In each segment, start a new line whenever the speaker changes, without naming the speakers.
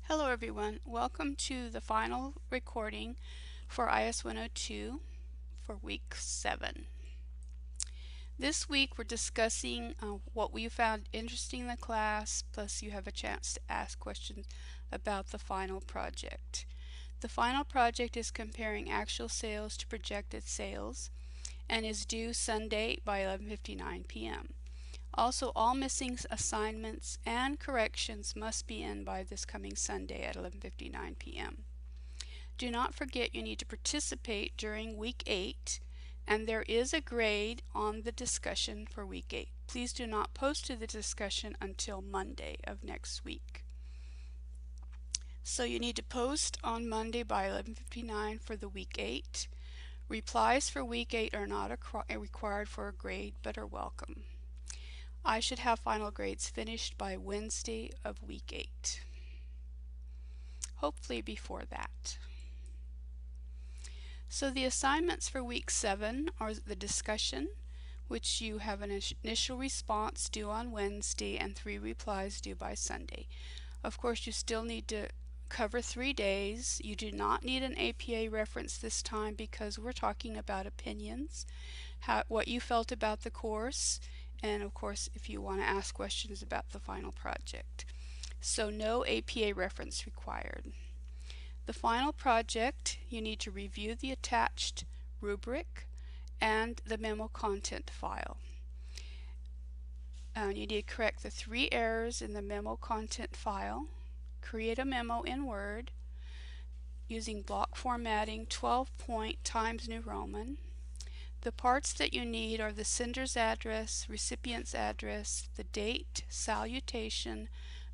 Hello everyone, welcome to the final recording for IS102 for week 7. This week we're discussing what we found interesting in the class, plus you have a chance to ask questions about the final project. The final project is comparing actual sales to projected sales and is due Sunday by 11:59 p.m. Also, all missing assignments and corrections must be in by this coming Sunday at 11:59 p.m. Do not forget you need to participate during week 8, and there is a grade on the discussion for week 8. Please do not post to the discussion until Monday of next week. So you need to post on Monday by 11:59 for the week 8. Replies for week 8 are not required for a grade but are welcome. I should have final grades finished by Wednesday of week 8. Hopefully before that. So the assignments for week 7 are the discussion, which you have an initial response due on Wednesday and 3 replies due by Sunday. Of course, you still need to cover 3 days. You do not need an APA reference this time because we're talking about opinions, what you felt about the course, and of course if you want to ask questions about the final project. So no APA reference required. The final project, you need to review the attached rubric and the memo content file. You need to correct the 3 errors in the memo content file, create a memo in Word using block formatting 12-point Times New Roman. The parts that you need are the sender's address, recipient's address, the date, salutation,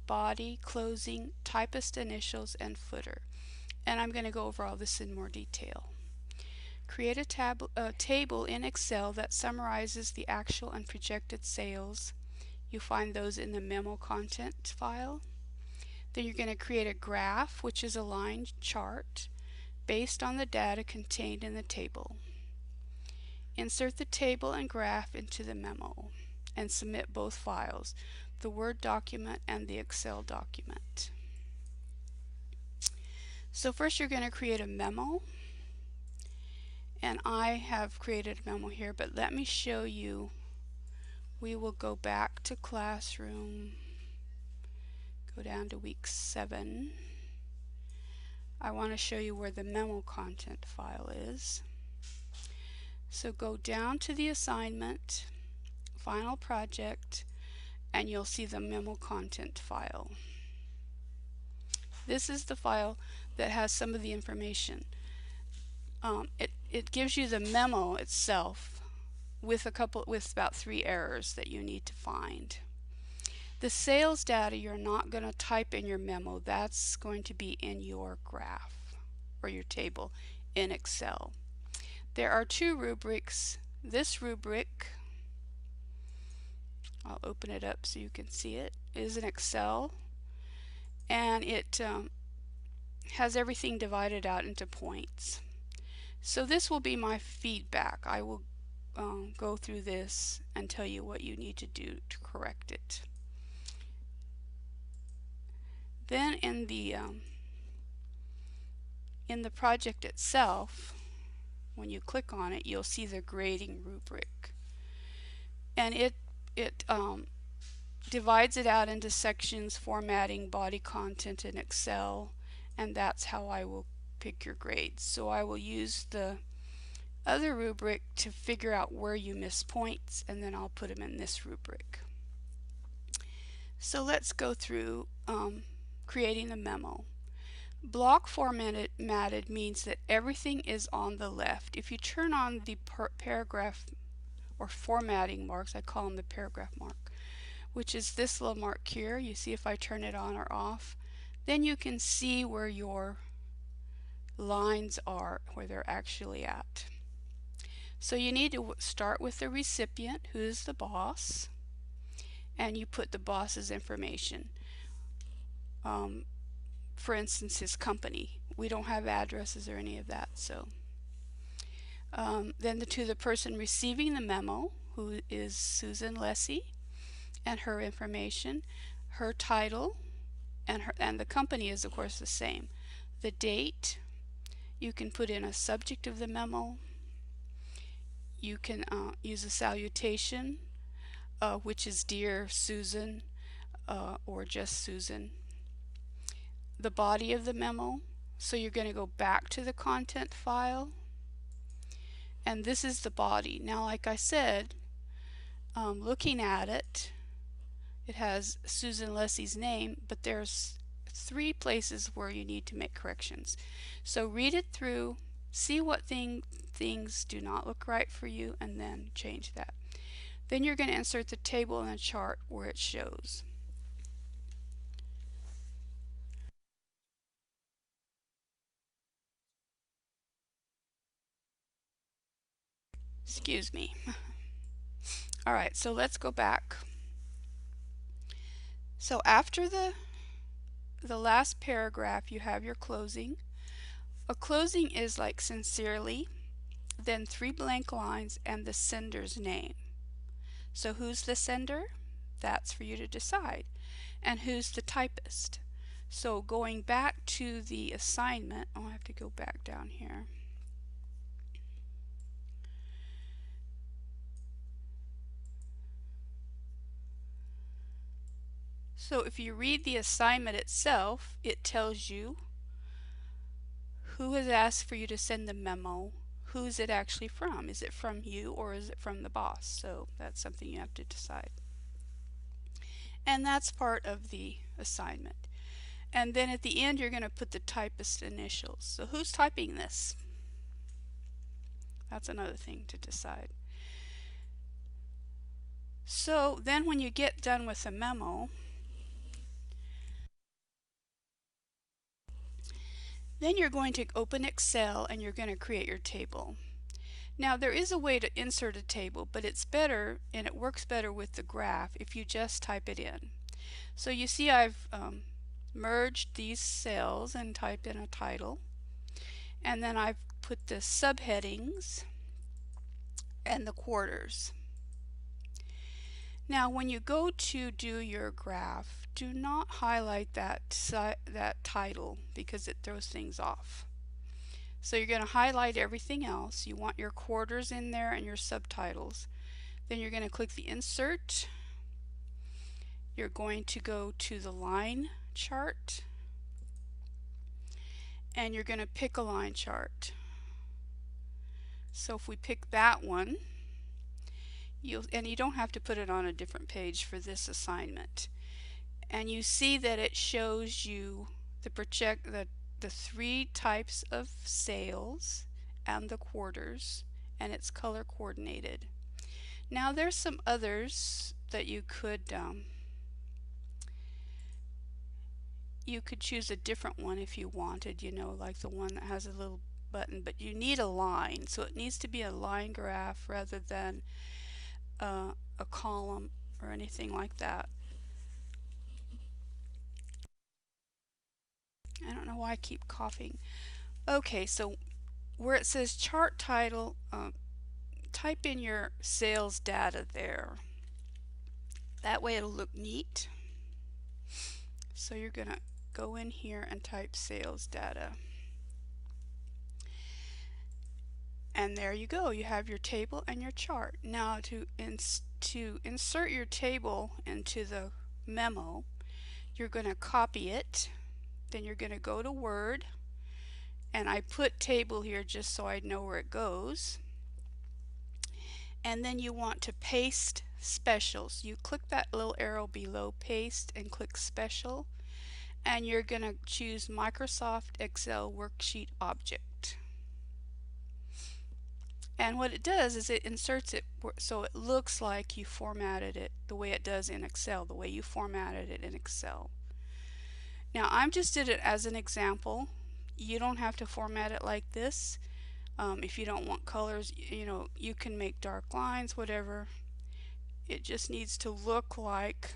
body, closing, typist initials, and footer. And I'm going to go over all this in more detail. Create a table in Excel that summarizes the actual and projected sales. You find those in the memo content file. Then you're going to create a graph, which is a line chart based on the data contained in the table. Insert the table and graph into the memo and submit both files, the Word document and the Excel document. So first you're going to create a memo, and I have created a memo here, but let me show you. We will go back to Classroom, go down to week 7. I want to show you where the memo content file is. So go down to the assignment, final project, and you'll see the memo content file. This is the file that has some of the information. It gives you the memo itself with about 3 errors that you need to find. The sales data you're not going to type in your memo. That's going to be in your graph or your table in Excel. There are 2 rubrics. This rubric, I'll open it up so you can see it, is in Excel, and it has everything divided out into points. So this will be my feedback. I will go through this and tell you what you need to do to correct it. Then in the project itself, when you click on it, you'll see the grading rubric, and it divides it out into sections, formatting, body content in Excel, and that's how I will pick your grades. So I will use the other rubric to figure out where you miss points, and then I'll put them in this rubric. So let's go through creating a memo. Block formatted means that everything is on the left. If you turn on the paragraph or formatting marks, I call them the paragraph mark, which is this little mark here. You see if I turn it on or off, then you can see where your lines are, where they're actually at. So you need to start with the recipient, who is the boss, and you put the boss's information. For instance, his company. We don't have addresses or any of that. So then to the person receiving the memo, who is Susan Lessie, and her information, her title, and the company is of course the same. The date, you can put in a subject of the memo. You can use a salutation, which is Dear Susan, or just Susan. The body of the memo, so you're going to go back to the content file, and this is the body. Now, like I said, looking at it, it has Susan Lessie's name, but there's 3 places where you need to make corrections. So read it through, see what things do not look right for you, and then change that. Then you're going to insert the table and the chart where it shows. Excuse me. Alright, so let's go back. So after the last paragraph, you have your closing. A closing is like sincerely, then 3 blank lines and the sender's name. So who's the sender? That's for you to decide. And who's the typist? So going back to the assignment, I'll have to go back down here. So if you read the assignment itself, it tells you who has asked for you to send the memo. Who is it actually from? Is it from you or is it from the boss? So that's something you have to decide. And that's part of the assignment. And then at the end, you're going to put the typist initials. So who's typing this? That's another thing to decide. So then when you get done with the memo, then you're going to open Excel and you're going to create your table. Now there is a way to insert a table, but it's better and it works better with the graph if you just type it in. So you see I've merged these cells and typed in a title, and then I've put the subheadings and the quarters. Now when you go to do your graph, do not highlight that title because it throws things off. So you're going to highlight everything else. You want your quarters in there and your subtitles. Then you're going to click the insert. You're going to go to the line chart and you're going to pick a line chart. So if we pick that one, you don't have to put it on a different page for this assignment. And you see that it shows you the 3 types of sales and the quarters, and it's color coordinated. Now there's some others that you could choose a different one if you wanted, like the one that has a little button, but you need a line, so it needs to be a line graph rather than a column or anything like that. I don't know why I keep coughing. Okay, so where it says chart title, type in your sales data there. That way it'll look neat. So you're going to go in here and type sales data. And there you go. You have your table and your chart. Now to insert your table into the memo, you're going to copy it. Then you're going to go to Word. And I put table here just so I know where it goes. And then you want to paste specials. You click that little arrow below paste and click special. And you're going to choose Microsoft Excel Worksheet Object. And what it does is it inserts it so it looks like you formatted it the way it does in Excel, the way you formatted it in Excel. Now I just did it as an example. You don't have to format it like this. If you don't want colors, you can make dark lines, whatever. It just needs to look like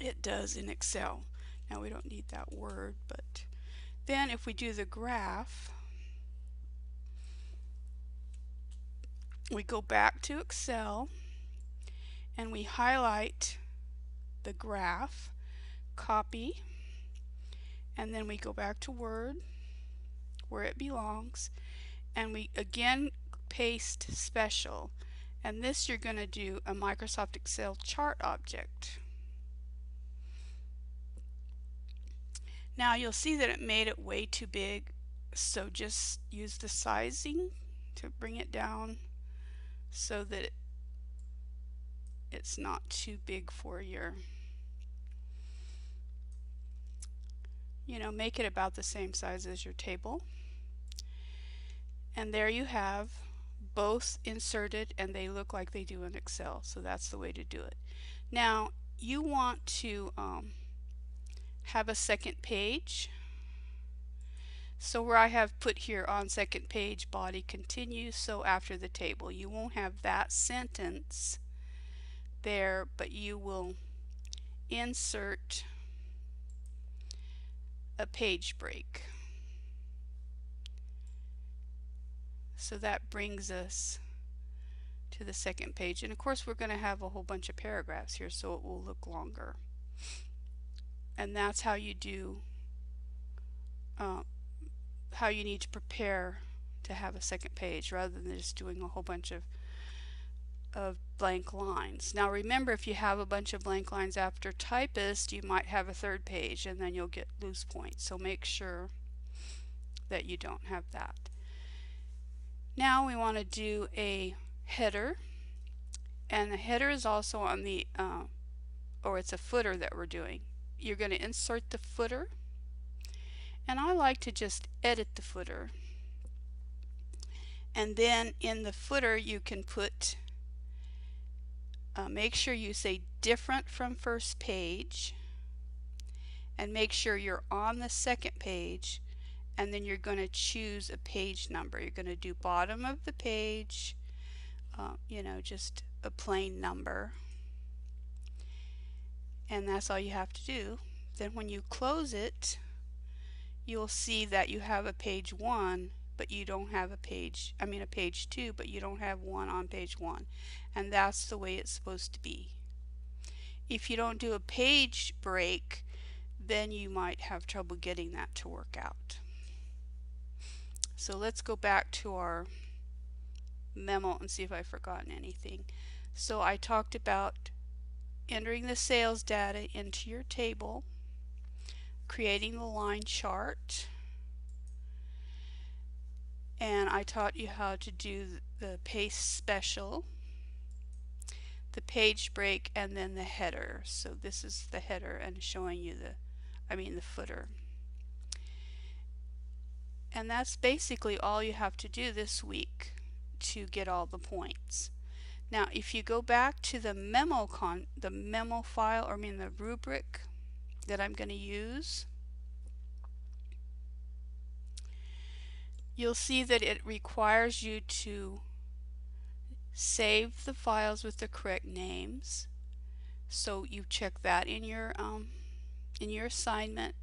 it does in Excel. Now we don't need that word, but then if we do the graph, we go back to Excel and we highlight the graph. copy, and then we go back to Word where it belongs, and we again paste special, and this you're going to do a Microsoft Excel chart object. Now you'll see that it made it way too big, so just use the sizing to bring it down so that it's not too big for your, make it about the same size as your table. And there you have both inserted, and they look like they do in Excel, so that's the way to do it. Now you want to have a second page. So where I have put here on second page body continues, so after the table, you won't have that sentence there, but you will insert a page break. So that brings us to the second page, and of course we're going to have a whole bunch of paragraphs here, so it will look longer. And that's how you do how you need to prepare to have a second page, rather than just doing a whole bunch of blank lines. Now remember, if you have a bunch of blank lines after typist, you might have a third page, and then you'll get lose points, so make sure that you don't have that. Now we want to do a header, and the header is also on the or it's a footer that we're doing. You're going to insert the footer, and I like to just edit the footer, and then in the footer you can put make sure you say different from first page, and make sure you're on the second page, and then you're going to choose a page number. You're going to do bottom of the page, just a plain number, and that's all you have to do. Then when you close it, you'll see that you have a page 1, but you don't have a page 2, but you don't have one on page 1, and that's the way it's supposed to be. If you don't do a page break, then you might have trouble getting that to work out. So let's go back to our memo and see if I've forgotten anything. So I talked about entering the sales data into your table, creating the line chart, and I taught you how to do the paste special, the page break, and then the header. So this is the header and showing you the footer. And that's basically all you have to do this week to get all the points. Now if you go back to the memo file, the rubric that I'm going to use, you'll see that it requires you to save the files with the correct names. So you check that in your assignment,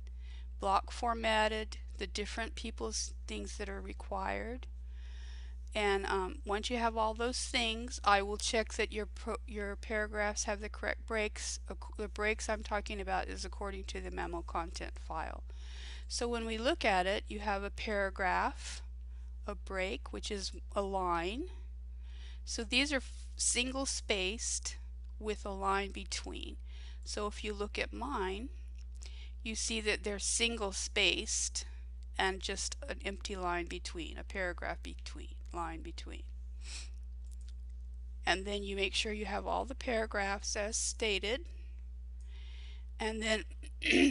block formatted, the different people's things that are required. And once you have all those things, I will check that your paragraphs have the correct breaks. The breaks I'm talking about is according to the memo content file. So when we look at it, you have a paragraph, a break, which is a line. So these are single spaced with a line between. So if you look at mine, you see that they're single spaced and just an empty line between, a paragraph line between. And then you make sure you have all the paragraphs as stated. And then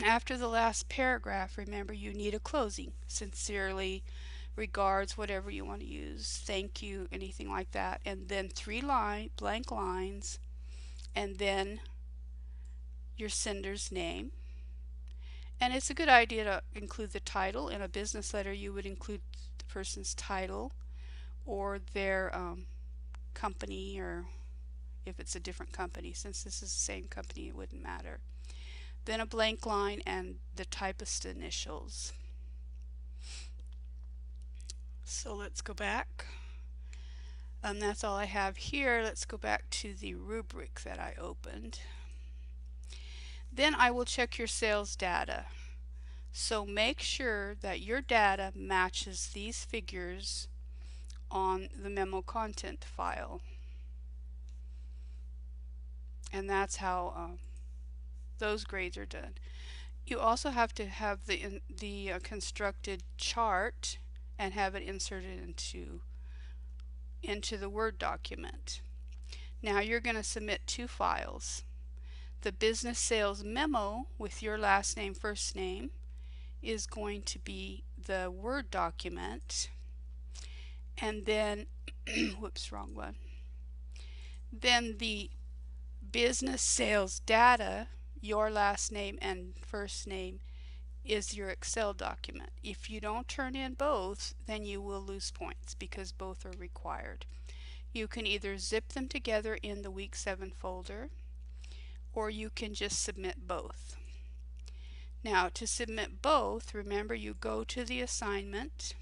after the last paragraph, remember, you need a closing. Sincerely, regards, whatever you want to use, thank you, anything like that, and then 3 blank lines, and then your sender's name. And it's a good idea to include the title. In a business letter, you would include the person's title or their company, or if it's a different company. Since this is the same company, it wouldn't matter. Then a blank line and the typist initials. So let's go back. That's all I have here. Let's go back to the rubric that I opened. Then I will check your sales data. So make sure that your data matches these figures on the memo content file. And that's how those grades are done. You also have to have the constructed chart and have it inserted into the Word document. Now you're going to submit two files. The business sales memo with your last name, first name is going to be the Word document, and then whoops, wrong one. Then the business sales data, your last name and first name, is your Excel document. If you don't turn in both, then you will lose points because both are required. You can either zip them together in the Week 7 folder, or you can just submit both. Now to submit both, remember you go to the assignment,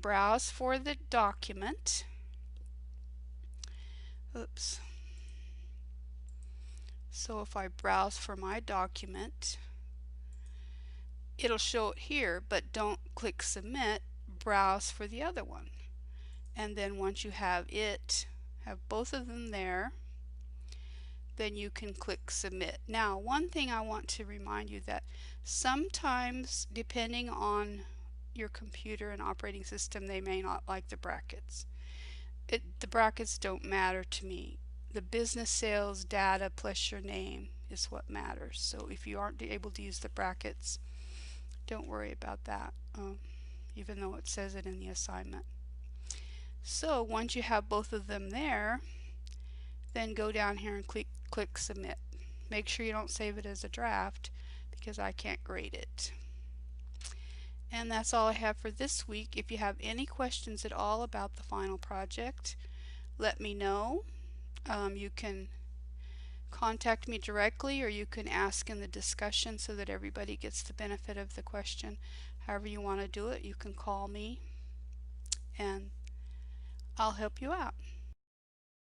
browse for the document. Oops. So if I browse for my document, it'll show it here, but don't click submit, browse for the other one. And then once you have both of them there, then you can click submit. Now, one thing I want to remind you that sometimes, depending on your computer and operating system, they may not like the brackets. The brackets don't matter to me. The business sales data plus your name is what matters. So if you aren't able to use the brackets, don't worry about that, even though it says it in the assignment. So once you have both of them there, then go down here and click submit. Make sure you don't save it as a draft because I can't grade it. And that's all I have for this week. If you have any questions at all about the final project, let me know. You can contact me directly, or you can ask in the discussion so that everybody gets the benefit of the question. However you want to do it, you can call me and I'll help you out.